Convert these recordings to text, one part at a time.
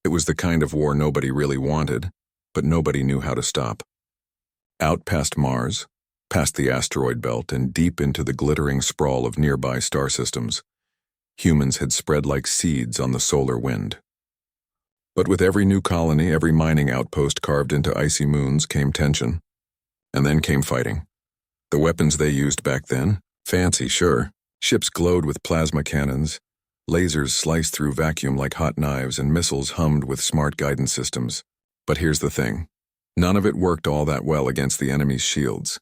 It was the kind of war nobody really wanted, but nobody knew how to stop. Out past Mars, past the asteroid belt, and deep into the glittering sprawl of nearby star systems, humans had spread like seeds on the solar wind. But with every new colony, every mining outpost carved into icy moons, came tension. And then came fighting. The weapons they used back then, fancy, sure. Ships glowed with plasma cannons, lasers sliced through vacuum like hot knives, and missiles hummed with smart guidance systems. But here's the thing. None of it worked all that well against the enemy's shields.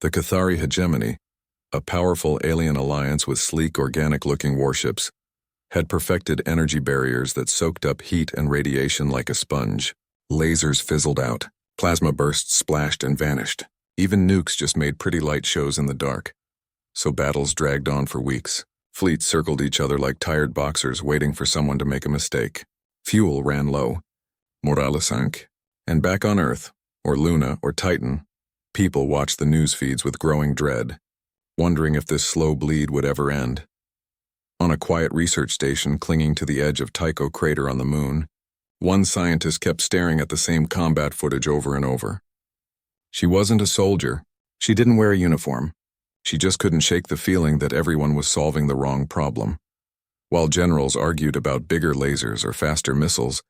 The Cathari hegemony, a powerful alien alliance with sleek, organic-looking warships, had perfected energy barriers that soaked up heat and radiation like a sponge. Lasers fizzled out, plasma bursts splashed and vanished. Even nukes just made pretty light shows in the dark. So battles dragged on for weeks. Fleets circled each other like tired boxers waiting for someone to make a mistake. Fuel ran low. Morale sank. And back on Earth, or Luna, or Titan, people watched the news feeds with growing dread, wondering if this slow bleed would ever end. On a quiet research station clinging to the edge of Tycho crater on the moon, one scientist kept staring at the same combat footage over and over. She wasn't a soldier. She didn't wear a uniform. She just couldn't shake the feeling that everyone was solving the wrong problem. While generals argued about bigger lasers or faster missiles,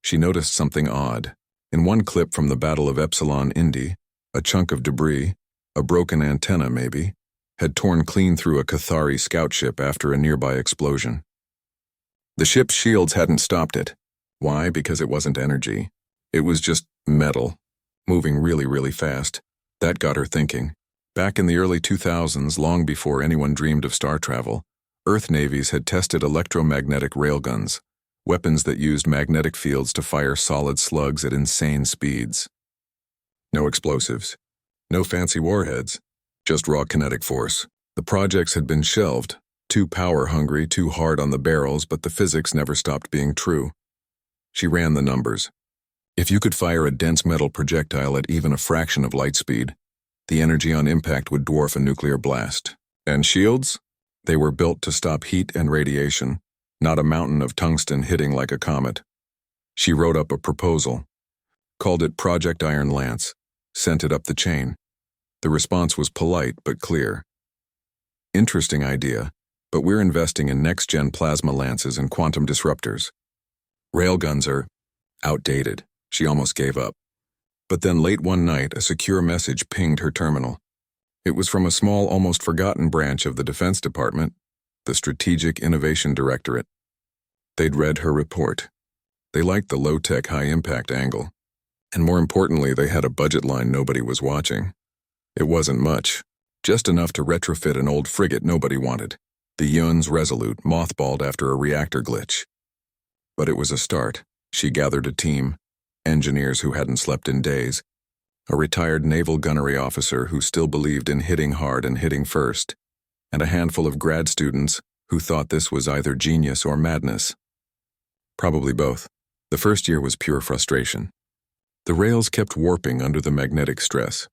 she noticed something odd. In one clip from the Battle of Epsilon Indi, a chunk of debris, a broken antenna maybe, had torn clean through a Cathari scout ship after a nearby explosion. The ship's shields hadn't stopped it. Why? Because it wasn't energy. It was just metal, moving really, really fast. That got her thinking. Back in the early 2000s, long before anyone dreamed of star travel, Earth navies had tested electromagnetic railguns, weapons that used magnetic fields to fire solid slugs at insane speeds. No explosives, no fancy warheads, just raw kinetic force. The projects had been shelved, too power-hungry, too hard on the barrels, but the physics never stopped being true. She ran the numbers. If you could fire a dense metal projectile at even a fraction of light speed, the energy on impact would dwarf a nuclear blast. And shields? They were built to stop heat and radiation, not a mountain of tungsten hitting like a comet. She wrote up a proposal, called it Project Iron Lance, sent it up the chain. The response was polite but clear. Interesting idea, but we're investing in next-gen plasma lances and quantum disruptors. Railguns are outdated. She almost gave up. But then late one night, a secure message pinged her terminal. It was from a small, almost forgotten branch of the Defense Department, the Strategic Innovation Directorate. They'd read her report. They liked the low-tech, high-impact angle. And more importantly, they had a budget line nobody was watching. It wasn't much, just enough to retrofit an old frigate nobody wanted, the Yun's Resolute, mothballed after a reactor glitch. But it was a start. She gathered a team, engineers who hadn't slept in days, a retired naval gunnery officer who still believed in hitting hard and hitting first, and a handful of grad students who thought this was either genius or madness. Probably both. The first year was pure frustration. The rails kept warping under the magnetic stress.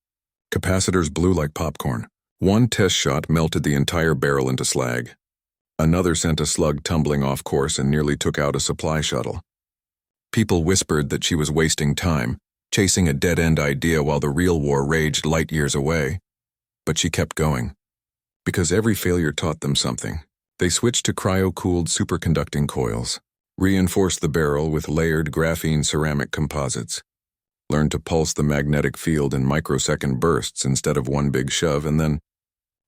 Capacitors blew like popcorn. One test shot melted the entire barrel into slag. Another sent a slug tumbling off course and nearly took out a supply shuttle. People whispered that she was wasting time, chasing a dead-end idea while the real war raged light years away. But she kept going. Because every failure taught them something. They switched to cryo-cooled superconducting coils, reinforced the barrel with layered graphene ceramic composites, learned to pulse the magnetic field in microsecond bursts instead of one big shove, and then,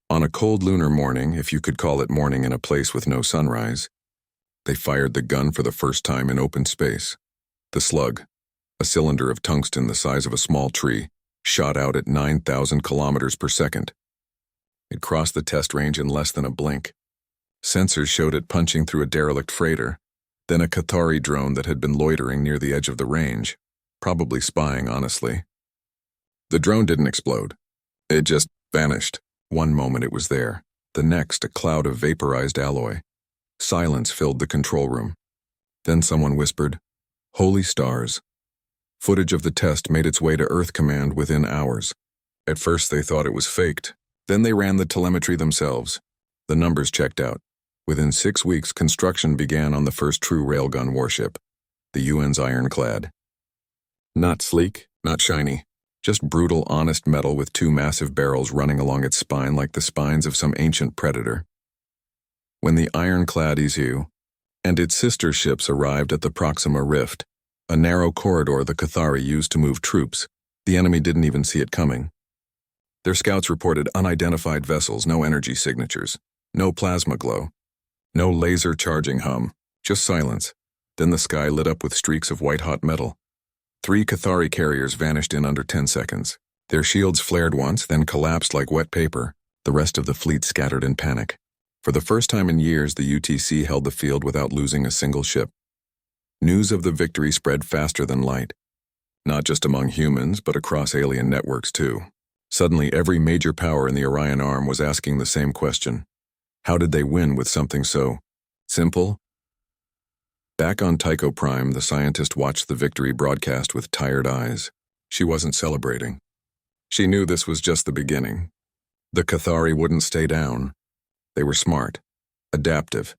on a cold lunar morning, if you could call it morning in a place with no sunrise, they fired the gun for the first time in open space. The slug, a cylinder of tungsten the size of a small tree, shot out at 9,000 kilometers per second. It crossed the test range in less than a blink. Sensors showed it punching through a derelict freighter, then a Cathari drone that had been loitering near the edge of the range, probably spying, honestly. The drone didn't explode. It just vanished. One moment it was there, the next a cloud of vaporized alloy. Silence filled the control room. Then someone whispered, "Holy stars." Footage of the test made its way to Earth Command within hours. At first they thought it was faked. Then they ran the telemetry themselves. The numbers checked out. Within 6 weeks, construction began on the first true railgun warship. the UN's ironclad. Not sleek, not shiny, just brutal, honest metal with two massive barrels running along its spine like the spines of some ancient predator. When the ironclad Izu and its sister ships arrived at the Proxima Rift, a narrow corridor the Cathari used to move troops, the enemy didn't even see it coming. Their scouts reported unidentified vessels, no energy signatures, no plasma glow, no laser charging hum, just silence. Then the sky lit up with streaks of white-hot metal. 3 Cathari carriers vanished in under 10 seconds. Their shields flared once, then collapsed like wet paper. The rest of the fleet scattered in panic. For the first time in years, the UTC held the field without losing a single ship. News of the victory spread faster than light. Not just among humans, but across alien networks too. Suddenly, every major power in the Orion Arm was asking the same question. How did they win with something so simple? Back on Tycho Prime, the scientist watched the victory broadcast with tired eyes. She wasn't celebrating. She knew this was just the beginning. The Cathari wouldn't stay down. They were smart, adaptive.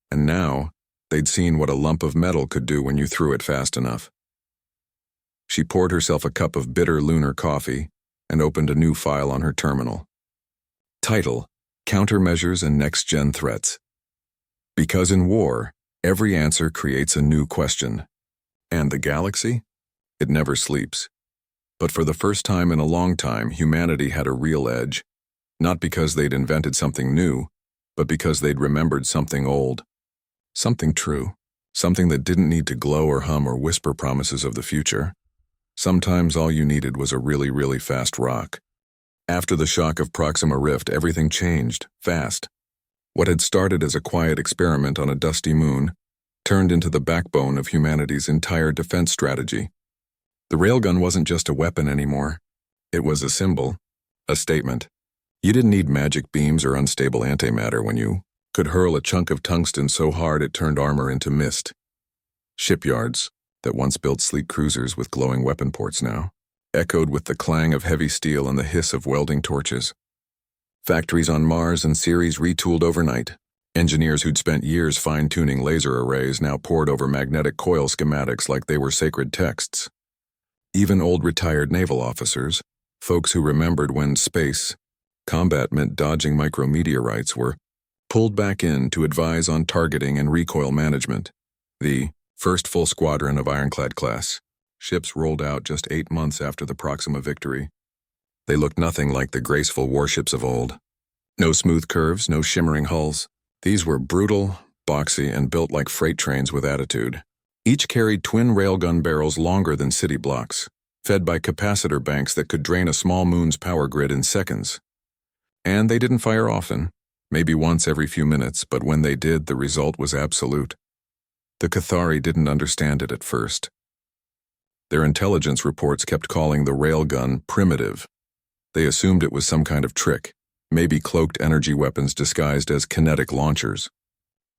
And now, they'd seen what a lump of metal could do when you threw it fast enough. She poured herself a cup of bitter lunar coffee and opened a new file on her terminal. Title: Countermeasures and Next-Gen Threats. Because in war, every answer creates a new question. And the galaxy? It never sleeps. But for the first time in a long time, humanity had a real edge. Not because they'd invented something new, but because they'd remembered something old. Something true. Something that didn't need to glow or hum or whisper promises of the future. Sometimes all you needed was a really, really fast rock. After the shock of Proxima Rift, everything changed, fast. What had started as a quiet experiment on a dusty moon turned into the backbone of humanity's entire defense strategy. The railgun wasn't just a weapon anymore. It was a symbol, a statement. You didn't need magic beams or unstable antimatter when you could hurl a chunk of tungsten so hard it turned armor into mist. Shipyards, that once built sleek cruisers with glowing weapon ports now, echoed with the clang of heavy steel and the hiss of welding torches. Factories on Mars and Ceres retooled overnight. Engineers who'd spent years fine-tuning laser arrays now pored over magnetic coil schematics like they were sacred texts. Even old retired naval officers, folks who remembered when space combat meant dodging micrometeorites, were pulled back in to advise on targeting and recoil management. The first full squadron of Ironclad-class ships rolled out just 8 months after the Proxima victory. They looked nothing like the graceful warships of old. No smooth curves, no shimmering hulls. These were brutal, boxy, and built like freight trains with attitude. Each carried twin railgun barrels longer than city blocks, fed by capacitor banks that could drain a small moon's power grid in seconds. And they didn't fire often, maybe once every few minutes, but when they did, the result was absolute. The Cathari didn't understand it at first. Their intelligence reports kept calling the railgun primitive. They assumed it was some kind of trick, maybe cloaked energy weapons disguised as kinetic launchers.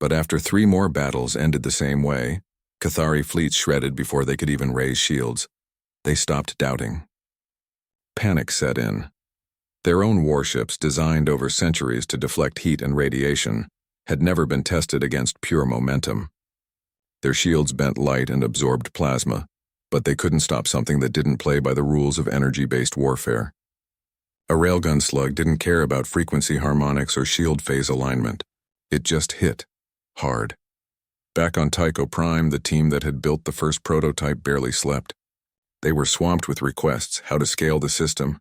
But after 3 more battles ended the same way, Cathari fleets shredded before they could even raise shields, they stopped doubting. Panic set in. Their own warships, designed over centuries to deflect heat and radiation, had never been tested against pure momentum. Their shields bent light and absorbed plasma, but they couldn't stop something that didn't play by the rules of energy-based warfare. A railgun slug didn't care about frequency harmonics or shield phase alignment. It just hit, hard. Back on Tycho Prime, the team that had built the first prototype barely slept. They were swamped with requests: how to scale the system,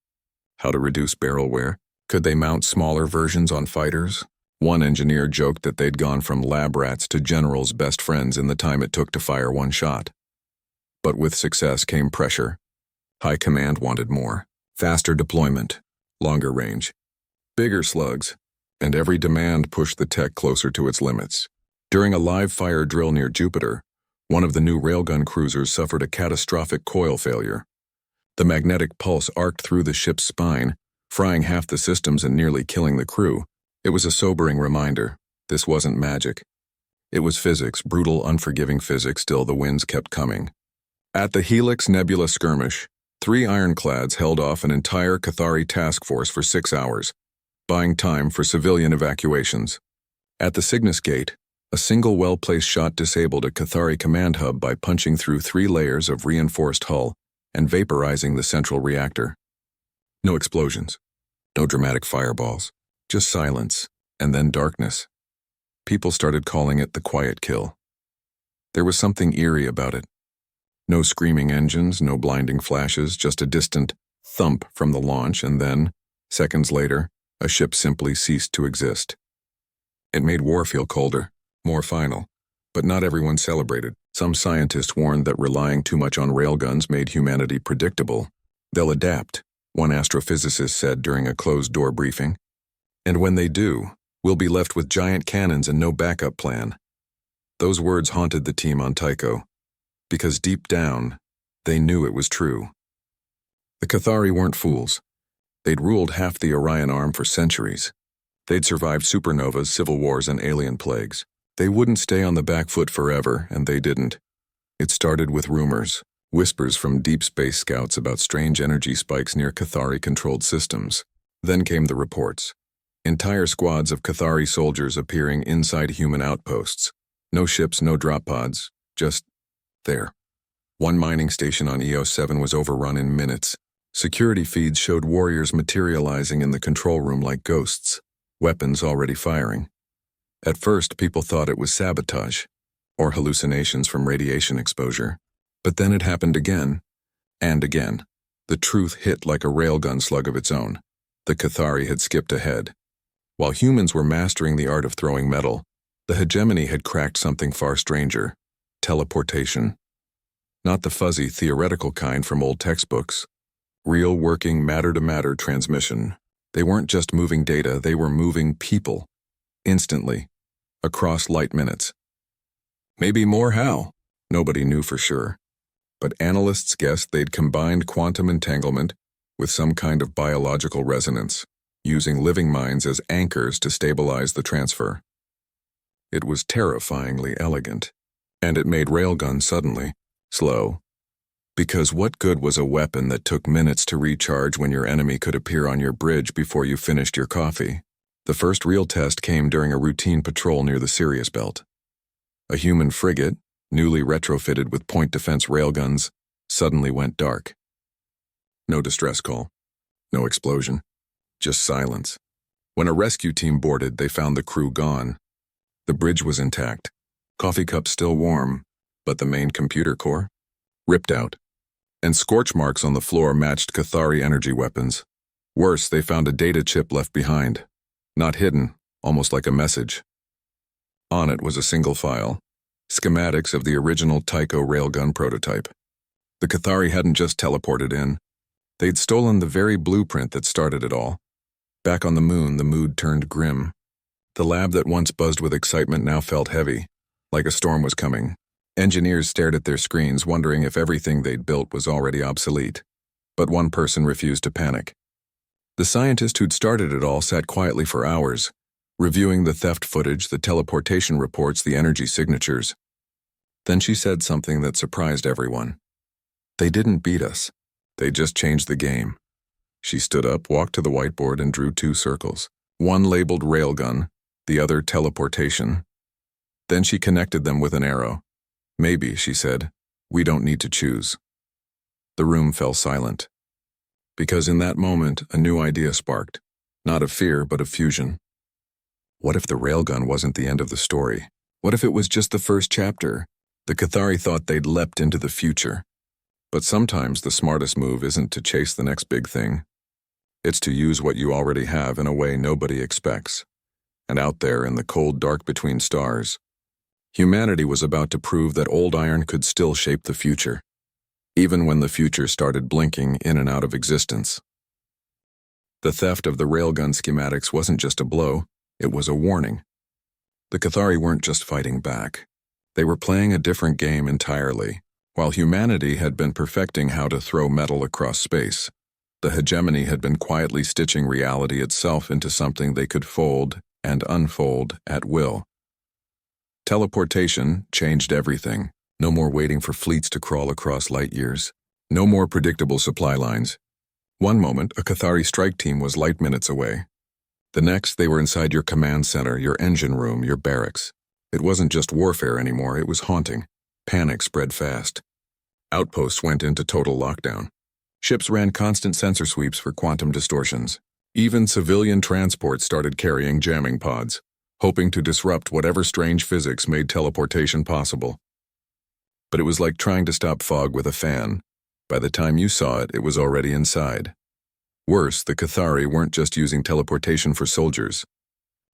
how to reduce barrel wear, could they mount smaller versions on fighters? One engineer joked that they'd gone from lab rats to generals' best friends in the time it took to fire one shot. But with success came pressure. High command wanted more, faster deployment, longer range, bigger slugs, and every demand pushed the tech closer to its limits. During a live fire drill near Jupiter, one of the new railgun cruisers suffered a catastrophic coil failure. The magnetic pulse arced through the ship's spine, frying half the systems and nearly killing the crew. It was a sobering reminder. This wasn't magic. It was physics, brutal, unforgiving physics. Still, the winds kept coming. At the Helix Nebula skirmish, 3 ironclads held off an entire Cathari task force for 6 hours, buying time for civilian evacuations. At the Cygnus Gate, a A single well-placed shot disabled a Cathari command hub by punching through 3 layers of reinforced hull and vaporizing the central reactor. No explosions, no dramatic fireballs, just silence, and then darkness. People started calling it the quiet kill. There was something eerie about it. No screaming engines, no blinding flashes, just a distant thump from the launch, and then, seconds later, a ship simply ceased to exist. It made war feel colder, more final, but not everyone celebrated. Some scientists warned that relying too much on railguns made humanity predictable. They'll adapt, one astrophysicist said during a closed-door briefing. And when they do, we'll be left with giant cannons and no backup plan. Those words haunted the team on Tycho, because deep down, they knew it was true. The Cathari weren't fools. They'd ruled half the Orion Arm for centuries. They'd survived supernovas, civil wars, and alien plagues. They wouldn't stay on the back foot forever, and they didn't. It started with rumors, whispers from deep space scouts about strange energy spikes near Cathari-controlled systems. Then came the reports. Entire squads of Cathari soldiers appearing inside human outposts. No ships, no drop pods, just there. One mining station on EOS 7 was overrun in minutes. Security feeds showed warriors materializing in the control room like ghosts, weapons already firing. At first, people thought it was sabotage, or hallucinations from radiation exposure. But then it happened again, and again. The truth hit like a railgun slug of its own. The Cathari had skipped ahead. While humans were mastering the art of throwing metal, the hegemony had cracked something far stranger: teleportation. Not the fuzzy, theoretical kind from old textbooks. Real working matter-to-matter transmission. They weren't just moving data, they were moving people. Instantly, across light minutes. Maybe more how? Nobody knew for sure. But analysts guessed they'd combined quantum entanglement with some kind of biological resonance, using living minds as anchors to stabilize the transfer. It was terrifyingly elegant, and it made railguns suddenly slow. Because what good was a weapon that took minutes to recharge when your enemy could appear on your bridge before you finished your coffee? The first real test came during a routine patrol near the Sirius Belt. A human frigate, newly retrofitted with point defense railguns, suddenly went dark. No distress call, no explosion, just silence. When a rescue team boarded, they found the crew gone. The bridge was intact, coffee cups still warm, but the main computer core? Ripped out. And scorch marks on the floor matched Cathari energy weapons. Worse, they found a data chip left behind. Not hidden, almost like a message. On it was a single file, schematics of the original Tycho railgun prototype. The Cathari hadn't just teleported in. They'd stolen the very blueprint that started it all. Back on the moon, the mood turned grim. The lab that once buzzed with excitement now felt heavy, like a storm was coming. Engineers stared at their screens, wondering if everything they'd built was already obsolete. But one person refused to panic. The scientist who'd started it all sat quietly for hours, reviewing the theft footage, the teleportation reports, the energy signatures. Then she said something that surprised everyone. They didn't beat us. They just changed the game. She stood up, walked to the whiteboard, and drew 2 circles. One labeled railgun, the other teleportation. Then she connected them with an arrow. Maybe, she said, we don't need to choose. The room fell silent. Because in that moment, a new idea sparked. Not of fear, but of fusion. What if the railgun wasn't the end of the story? What if it was just the first chapter? The Cathari thought they'd leapt into the future. But sometimes the smartest move isn't to chase the next big thing. It's to use what you already have in a way nobody expects. And out there in the cold dark between stars, humanity was about to prove that old iron could still shape the future, even when the future started blinking in and out of existence. The theft of the railgun schematics wasn't just a blow, it was a warning. The Cathari weren't just fighting back. They were playing a different game entirely. While humanity had been perfecting how to throw metal across space, the hegemony had been quietly stitching reality itself into something they could fold and unfold at will. Teleportation changed everything. No more waiting for fleets to crawl across light years. No more predictable supply lines. One moment, a Cathari strike team was light minutes away. The next, they were inside your command center, your engine room, your barracks. It wasn't just warfare anymore, it was haunting. Panic spread fast. Outposts went into total lockdown. Ships ran constant sensor sweeps for quantum distortions. Even civilian transports started carrying jamming pods, hoping to disrupt whatever strange physics made teleportation possible. But it was like trying to stop fog with a fan. By the time you saw it, it was already inside. Worse, the Cathari weren't just using teleportation for soldiers.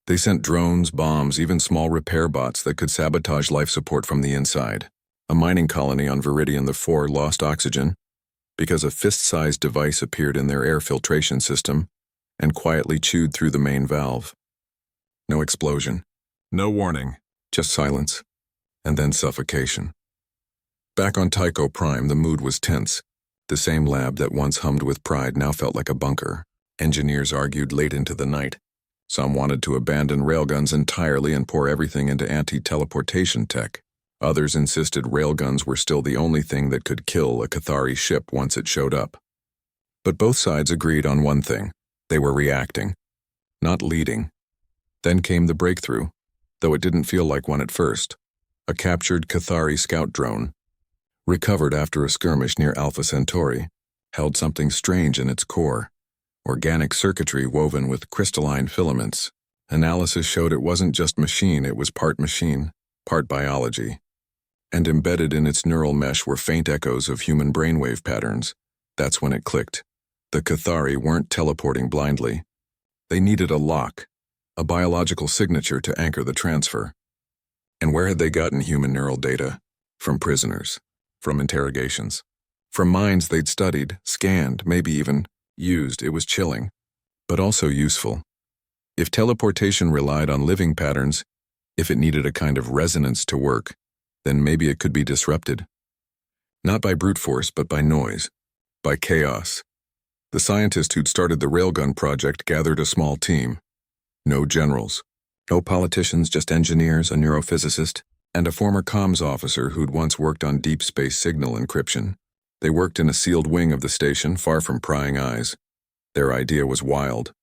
They sent drones, bombs, even small repair bots that could sabotage life support from the inside. A mining colony on Viridian IV lost oxygen because a fist-sized device appeared in their air filtration system and quietly chewed through the main valve. No explosion, no warning, just silence, and then suffocation. Back on Tycho Prime, the mood was tense. The same lab that once hummed with pride now felt like a bunker. Engineers argued late into the night. Some wanted to abandon railguns entirely and pour everything into anti-teleportation tech. Others insisted railguns were still the only thing that could kill a Cathari ship once it showed up. But both sides agreed on one thing. They were reacting, not leading. Then came the breakthrough, though it didn't feel like one at first. A captured Cathari scout drone, recovered after a skirmish near Alpha Centauri, held something strange in its core. Organic circuitry woven with crystalline filaments. Analysis showed it wasn't just machine, it was part machine, part biology. And embedded in its neural mesh were faint echoes of human brainwave patterns. That's when it clicked. The Cathari weren't teleporting blindly. They needed a lock, a biological signature to anchor the transfer. And where had they gotten human neural data? From prisoners, from interrogations, from minds they'd studied, scanned, maybe even used. It was chilling, but also useful. If teleportation relied on living patterns, if it needed a kind of resonance to work, then maybe it could be disrupted. Not by brute force, but by noise, by chaos. The scientist who'd started the Railgun project gathered a small team. No generals, no politicians, just engineers, a neurophysicist, and a former comms officer who'd once worked on deep space signal encryption. They worked in a sealed wing of the station, far from prying eyes. Their idea was wild.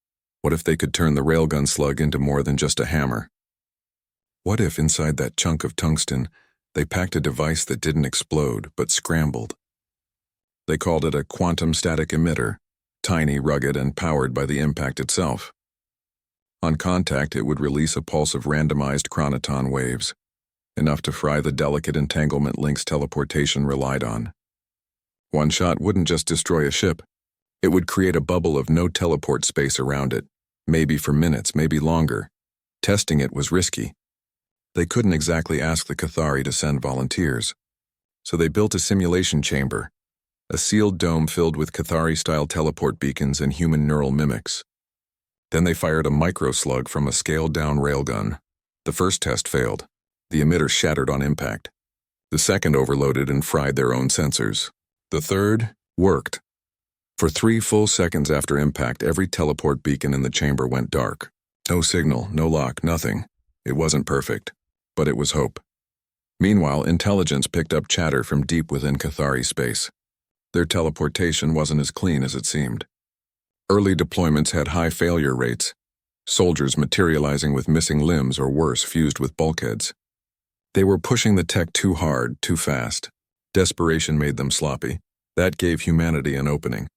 What if they could turn the railgun slug into more than just a hammer? What if inside that chunk of tungsten, they packed a device that didn't explode, but scrambled? They called it a quantum static emitter, tiny, rugged, and powered by the impact itself. On contact, it would release a pulse of randomized chronoton waves, enough to fry the delicate entanglement links teleportation relied on. One shot wouldn't just destroy a ship. It would create a bubble of no teleport space around it, maybe for minutes, maybe longer. Testing it was risky. They couldn't exactly ask the Cathari to send volunteers. So they built a simulation chamber, a sealed dome filled with Cathari-style teleport beacons and human neural mimics. Then they fired a microslug from a scaled-down railgun. The first test failed. The emitter shattered on impact. The second overloaded and fried their own sensors. The third worked. For 3 full seconds after impact, every teleport beacon in the chamber went dark. No signal, no lock, nothing. It wasn't perfect, but it was hope. Meanwhile, intelligence picked up chatter from deep within Cathari space. Their teleportation wasn't as clean as it seemed. Early deployments had high failure rates, soldiers materializing with missing limbs or worse, fused with bulkheads. They were pushing the tech too hard, too fast. Desperation made them sloppy. That gave humanity an opening.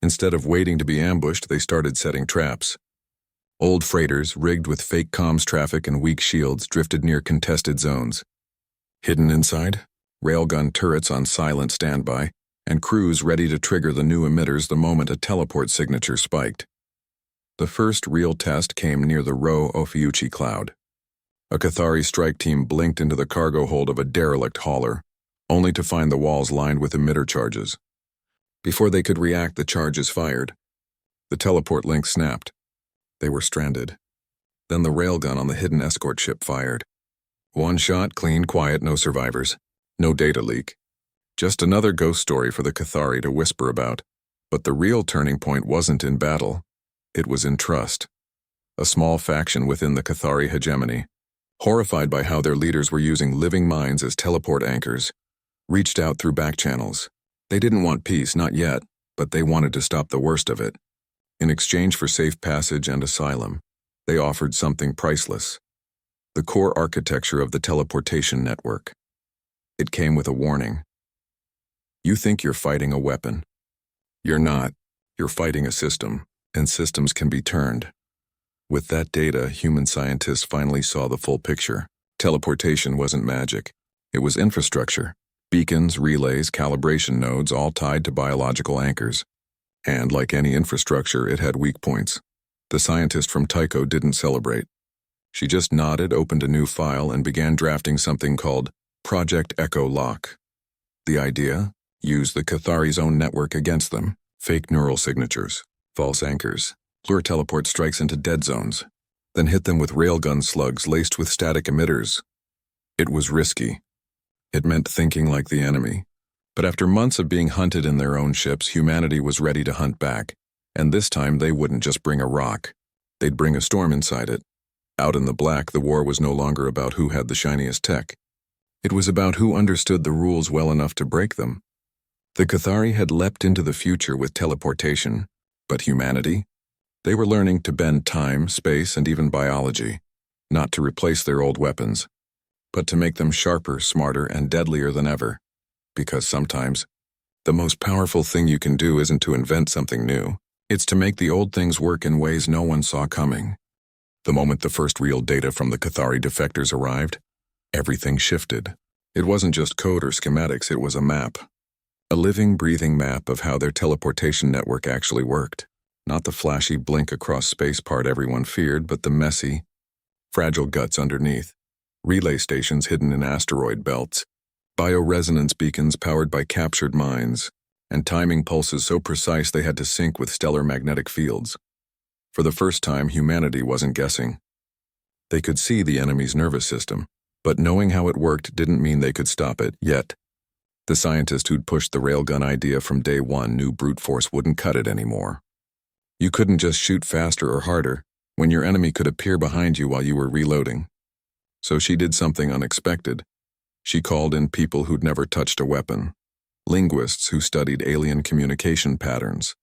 Instead of waiting to be ambushed, they started setting traps. Old freighters, rigged with fake comms traffic and weak shields, drifted near contested zones. Hidden inside, railgun turrets on silent standby, and crews ready to trigger the new emitters the moment a teleport signature spiked. The first real test came near the Rho Ophiuchi cloud. A Cathari strike team blinked into the cargo hold of a derelict hauler, only to find the walls lined with emitter charges. Before they could react, the charges fired. The teleport link snapped. They were stranded. Then the railgun on the hidden escort ship fired. One shot, clean, quiet, no survivors. No data leak. Just another ghost story for the Cathari to whisper about. But the real turning point wasn't in battle. It was in trust. A small faction within the Cathari hegemony, horrified by how their leaders were using living minds as teleport anchors, reached out through back channels. They didn't want peace, not yet, but they wanted to stop the worst of it. In exchange for safe passage and asylum, they offered something priceless: the core architecture of the teleportation network. It came with a warning. You think you're fighting a weapon. You're not. You're fighting a system, and systems can be turned. With that data, human scientists finally saw the full picture. Teleportation wasn't magic. It was infrastructure. Beacons, relays, calibration nodes, all tied to biological anchors. And like any infrastructure, it had weak points. The scientist from Tycho didn't celebrate. She just nodded, opened a new file, and began drafting something called Project Echo Lock. The idea? Use the Cathari's own network against them. Fake neural signatures, false anchors, lure teleport strikes into dead zones, then hit them with railgun slugs laced with static emitters. It was risky. It meant thinking like the enemy. But after months of being hunted in their own ships, humanity was ready to hunt back. And this time they wouldn't just bring a rock. They'd bring a storm inside it. Out in the black, the war was no longer about who had the shiniest tech. It was about who understood the rules well enough to break them. The Cathari had leapt into the future with teleportation, but humanity? They were learning to bend time, space, and even biology, not to replace their old weapons, but to make them sharper, smarter, and deadlier than ever. Because sometimes, the most powerful thing you can do isn't to invent something new. It's to make the old things work in ways no one saw coming. The moment the first real data from the Cathari defectors arrived, everything shifted. It wasn't just code or schematics, it was a map. A living, breathing map of how their teleportation network actually worked. Not the flashy blink across space part everyone feared, but the messy, fragile guts underneath. Relay stations hidden in asteroid belts, bioresonance beacons powered by captured mines, and timing pulses so precise they had to sync with stellar magnetic fields. For the first time, humanity wasn't guessing. They could see the enemy's nervous system, but knowing how it worked didn't mean they could stop it, yet. The scientist who'd pushed the railgun idea from day one knew brute force wouldn't cut it anymore. You couldn't just shoot faster or harder when your enemy could appear behind you while you were reloading. So she did something unexpected. She called in people who'd never touched a weapon, linguists who studied alien communication patterns,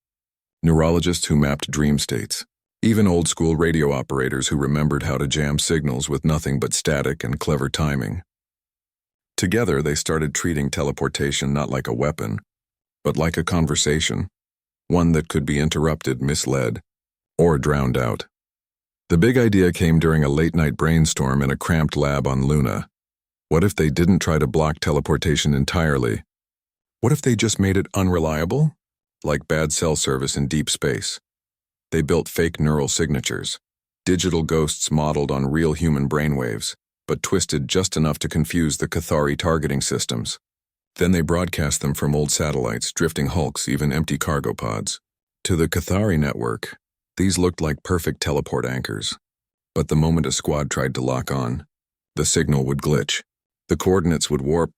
neurologists who mapped dream states, even old-school radio operators who remembered how to jam signals with nothing but static and clever timing. Together, they started treating teleportation not like a weapon, but like a conversation, one that could be interrupted, misled, or drowned out. The big idea came during a late-night brainstorm in a cramped lab on Luna. What if they didn't try to block teleportation entirely? What if they just made it unreliable? Like bad cell service in deep space. They built fake neural signatures, digital ghosts modeled on real human brainwaves, but twisted just enough to confuse the Cathari targeting systems. Then they broadcast them from old satellites, drifting hulks, even empty cargo pods. To the Cathari network, these looked like perfect teleport anchors. But the moment a squad tried to lock on, the signal would glitch, the coordinates would warp,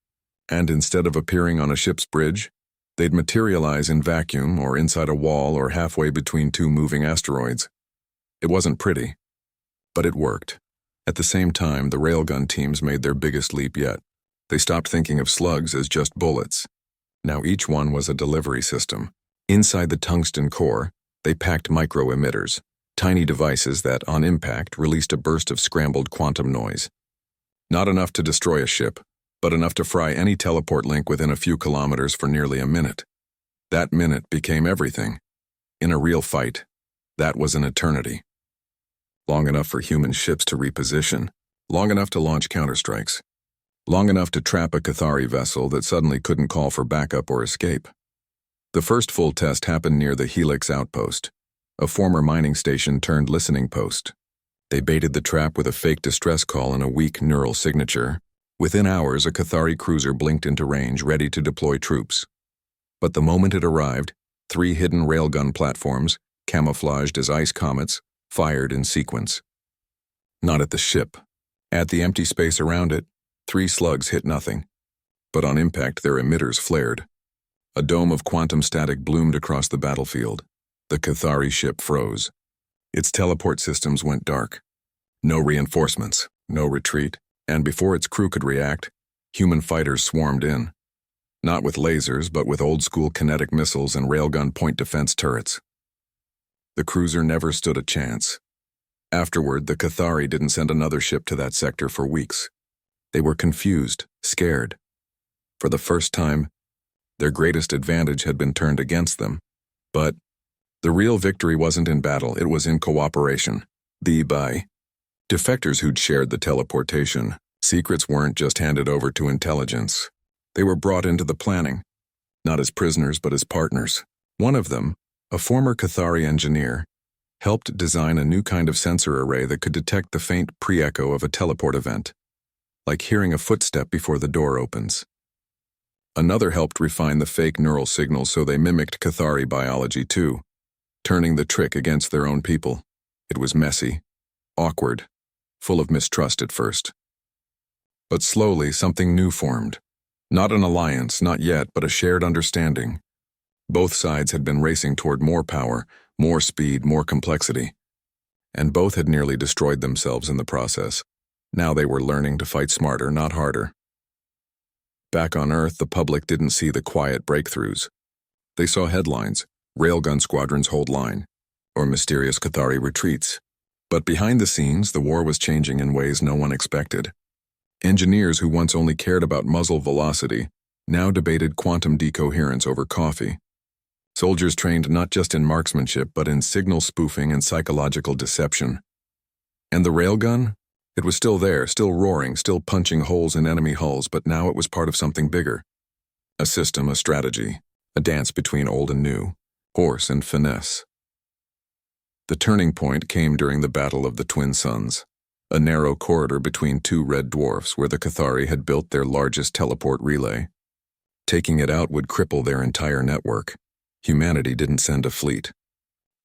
and instead of appearing on a ship's bridge, they'd materialize in vacuum or inside a wall or halfway between two moving asteroids. It wasn't pretty, but it worked. At the same time, the railgun teams made their biggest leap yet. They stopped thinking of slugs as just bullets. Now each one was a delivery system. Inside the tungsten core, they packed micro-emitters, tiny devices that, on impact, released a burst of scrambled quantum noise. Not enough to destroy a ship, but enough to fry any teleport link within a few kilometers for nearly a minute. That minute became everything. In a real fight, that was an eternity. Long enough for human ships to reposition, long enough to launch counterstrikes, long enough to trap a Cathari vessel that suddenly couldn't call for backup or escape. The first full test happened near the Helix outpost, a former mining station turned listening post. They baited the trap with a fake distress call and a weak neural signature. Within hours, a Cathari cruiser blinked into range, ready to deploy troops. But the moment it arrived, 3 hidden railgun platforms, camouflaged as ice comets, fired in sequence. Not at the ship. At the empty space around it, 3 slugs hit nothing. But on impact, their emitters flared. A dome of quantum static bloomed across the battlefield. The Cathari ship froze. Its teleport systems went dark. No reinforcements, no retreat, and before its crew could react, human fighters swarmed in. Not with lasers, but with old-school kinetic missiles and railgun point defense turrets. The cruiser never stood a chance. Afterward, the Cathari didn't send another ship to that sector for weeks. They were confused, scared. For the first time, their greatest advantage had been turned against them. But the real victory wasn't in battle, it was in cooperation. By defectors who'd shared the teleportation. Secrets weren't just handed over to intelligence. They were brought into the planning, not as prisoners but as partners. One of them, a former Cathari engineer, helped design a new kind of sensor array that could detect the faint pre-echo of a teleport event, like hearing a footstep before the door opens. Another helped refine the fake neural signals so they mimicked Cathari biology too, turning the trick against their own people. It was messy, awkward, full of mistrust at first. But slowly something new formed. Not an alliance, not yet, but a shared understanding. Both sides had been racing toward more power, more speed, more complexity. And both had nearly destroyed themselves in the process. Now they were learning to fight smarter, not harder. Back on Earth, the public didn't see the quiet breakthroughs. They saw headlines, Railgun squadrons hold line, or mysterious Cathari retreats. But behind the scenes, the war was changing in ways no one expected. Engineers who once only cared about muzzle velocity now debated quantum decoherence over coffee. Soldiers trained not just in marksmanship but in signal spoofing and psychological deception. And the railgun? It was still there, still roaring, still punching holes in enemy hulls, but now it was part of something bigger. A system, a strategy, a dance between old and new, force and finesse. The turning point came during the Battle of the Twin Suns, a narrow corridor between two red dwarfs where the Cathari had built their largest teleport relay. Taking it out would cripple their entire network. Humanity didn't send a fleet.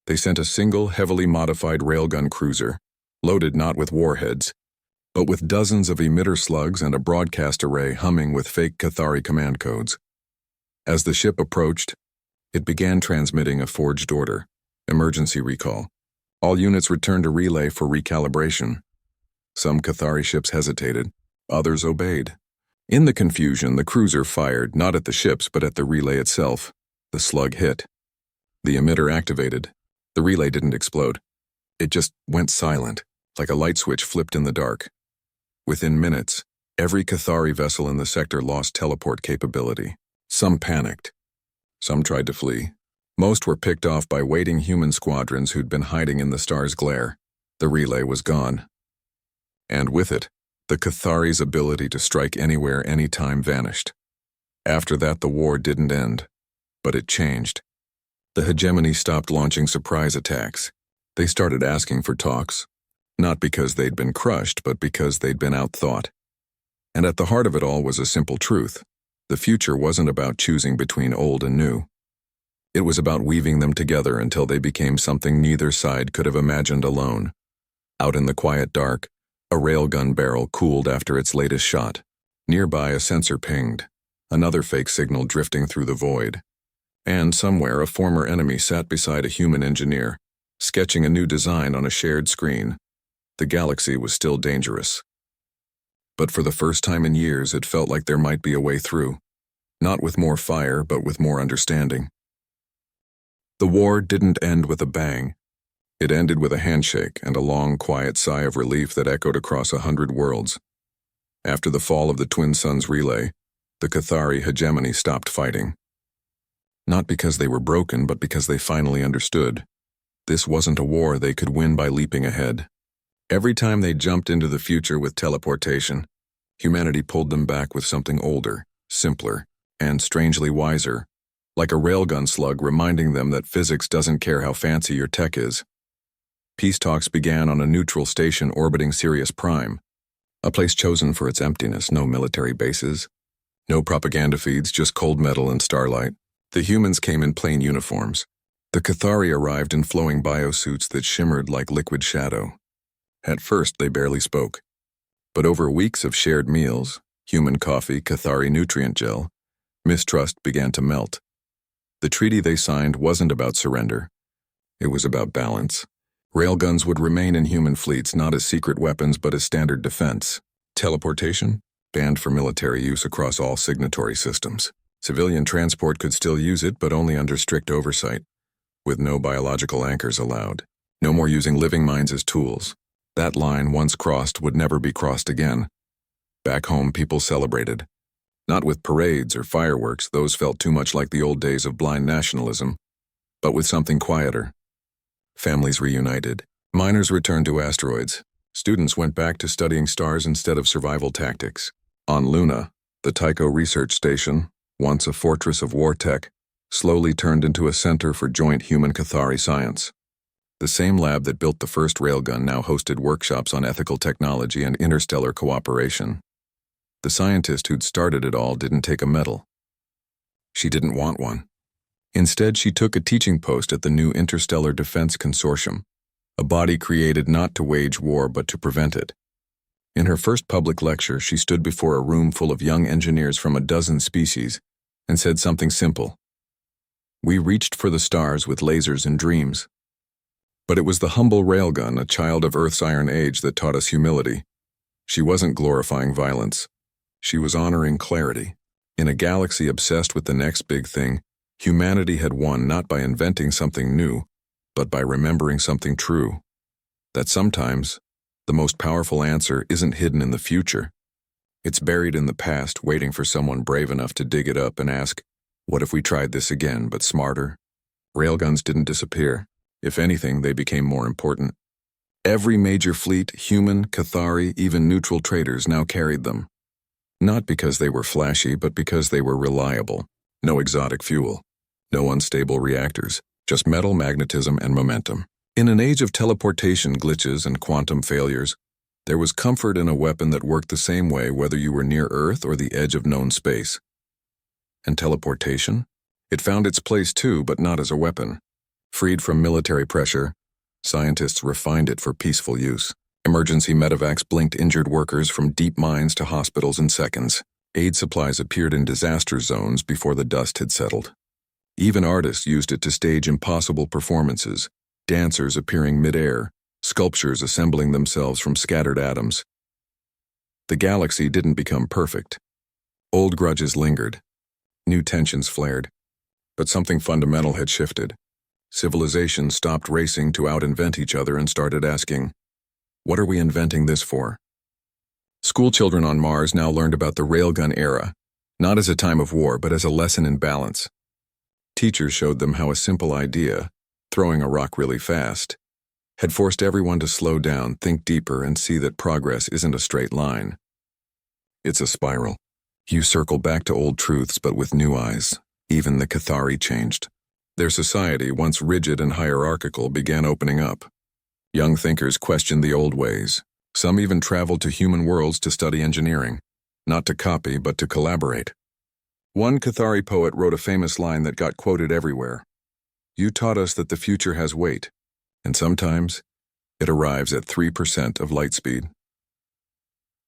They sent a single, heavily modified railgun cruiser, loaded not with warheads, but with dozens of emitter slugs and a broadcast array humming with fake Cathari command codes. As the ship approached, it began transmitting a forged order. Emergency recall. All units returned to relay for recalibration. Some Cathari ships hesitated, others obeyed. In the confusion, the cruiser fired not at the ships but at the relay itself. The slug hit. The emitter activated. The relay didn't explode. It just went silent, like a light switch flipped in the dark. Within minutes, every Cathari vessel in the sector lost teleport capability. Some panicked. Some tried to flee. Most were picked off by waiting human squadrons who'd been hiding in the star's glare. The relay was gone. And with it, the Cathari's ability to strike anywhere, anytime vanished. After that, the war didn't end, but it changed. The hegemony stopped launching surprise attacks. They started asking for talks, not because they'd been crushed, but because they'd been outthought. And at the heart of it all was a simple truth. The future wasn't about choosing between old and new. It was about weaving them together until they became something neither side could have imagined alone. Out in the quiet dark, a railgun barrel cooled after its latest shot. Nearby, a sensor pinged, another fake signal drifting through the void. And somewhere, a former enemy sat beside a human engineer, sketching a new design on a shared screen. The galaxy was still dangerous. But for the first time in years, it felt like there might be a way through. Not with more fire, but with more understanding. The war didn't end with a bang. It ended with a handshake and a long, quiet sigh of relief that echoed across 100 worlds. After the fall of the Twin Suns relay, the Cathari hegemony stopped fighting. Not because they were broken, but because they finally understood. This wasn't a war they could win by leaping ahead. Every time they jumped into the future with teleportation, humanity pulled them back with something older, simpler, and strangely wiser. Like a railgun slug reminding them that physics doesn't care how fancy your tech is. Peace talks began on a neutral station orbiting Sirius Prime, a place chosen for its emptiness, no military bases, no propaganda feeds, just cold metal and starlight. The humans came in plain uniforms. The Cathari arrived in flowing biosuits that shimmered like liquid shadow. At first, they barely spoke. But over weeks of shared meals, human coffee, Cathari nutrient gel, mistrust began to melt. The treaty they signed wasn't about surrender. It was about balance. Railguns would remain in human fleets not as secret weapons but as standard defense. Teleportation? Banned for military use across all signatory systems. Civilian transport could still use it but only under strict oversight, with no biological anchors allowed. No more using living minds as tools. That line, once crossed, would never be crossed again. Back home, people celebrated. Not with parades or fireworks, those felt too much like the old days of blind nationalism, but with something quieter. Families reunited. Miners returned to asteroids. Students went back to studying stars instead of survival tactics. On Luna, the Tycho research station, once a fortress of war tech, slowly turned into a center for joint human Cathari science. The same lab that built the first railgun now hosted workshops on ethical technology and interstellar cooperation. The scientist who'd started it all didn't take a medal. She didn't want one. Instead, she took a teaching post at the new Interstellar Defense Consortium, a body created not to wage war but to prevent it. In her first public lecture, she stood before a room full of young engineers from a dozen species and said something simple. We reached for the stars with lasers and dreams. But it was the humble railgun, a child of Earth's iron age, that taught us humility. She wasn't glorifying violence. She was honoring clarity. In a galaxy obsessed with the next big thing, humanity had won not by inventing something new, but by remembering something true. That sometimes, the most powerful answer isn't hidden in the future. It's buried in the past, waiting for someone brave enough to dig it up and ask, what if we tried this again, but smarter? Railguns didn't disappear. If anything, they became more important. Every major fleet, human, Cathari, even neutral traders now carried them. Not because they were flashy, but because they were reliable. No exotic fuel. No unstable reactors. Just metal, magnetism, and momentum. In an age of teleportation glitches and quantum failures, there was comfort in a weapon that worked the same way whether you were near Earth or the edge of known space. And teleportation? It found its place too, but not as a weapon. Freed from military pressure, scientists refined it for peaceful use. Emergency medevacs blinked injured workers from deep mines to hospitals in seconds. Aid supplies appeared in disaster zones before the dust had settled. Even artists used it to stage impossible performances, dancers appearing mid-air, sculptures assembling themselves from scattered atoms. The galaxy didn't become perfect. Old grudges lingered. New tensions flared. But something fundamental had shifted. Civilization stopped racing to out-invent each other and started asking, what are we inventing this for? Schoolchildren on Mars now learned about the railgun era, not as a time of war, but as a lesson in balance. Teachers showed them how a simple idea, throwing a rock really fast, had forced everyone to slow down, think deeper, and see that progress isn't a straight line. It's a spiral. You circle back to old truths, but with new eyes. Even the Cathari changed. Their society, once rigid and hierarchical, began opening up. Young thinkers questioned the old ways. Some even traveled to human worlds to study engineering, not to copy, but to collaborate. One Cathari poet wrote a famous line that got quoted everywhere. You taught us that the future has weight, and sometimes it arrives at 3% of light speed.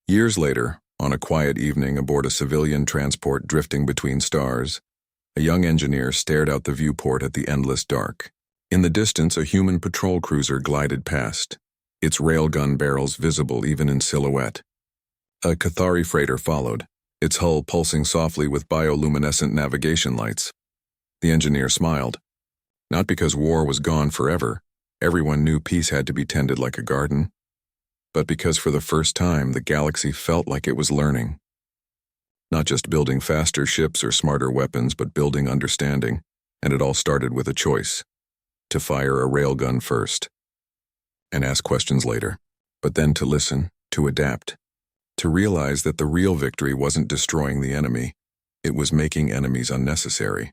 Years later, on a quiet evening aboard a civilian transport drifting between stars, a young engineer stared out the viewport at the endless dark. In the distance, a human patrol cruiser glided past, its railgun barrels visible even in silhouette. A Cathari freighter followed, its hull pulsing softly with bioluminescent navigation lights. The engineer smiled. Not because war was gone forever, everyone knew peace had to be tended like a garden, but because for the first time the galaxy felt like it was learning. Not just building faster ships or smarter weapons, but building understanding, and it all started with a choice. To fire a railgun first, and ask questions later, but then to listen, to adapt, to realize that the real victory wasn't destroying the enemy, it was making enemies unnecessary.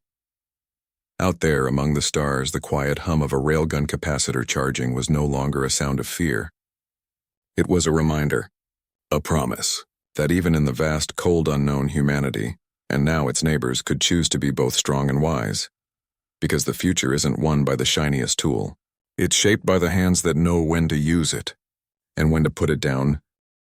Out there among the stars, the quiet hum of a railgun capacitor charging was no longer a sound of fear. It was a reminder, a promise, that even in the vast, cold unknown humanity, and now its neighbors, could choose to be both strong and wise. Because the future isn't won by the shiniest tool. It's shaped by the hands that know when to use it, and when to put it down,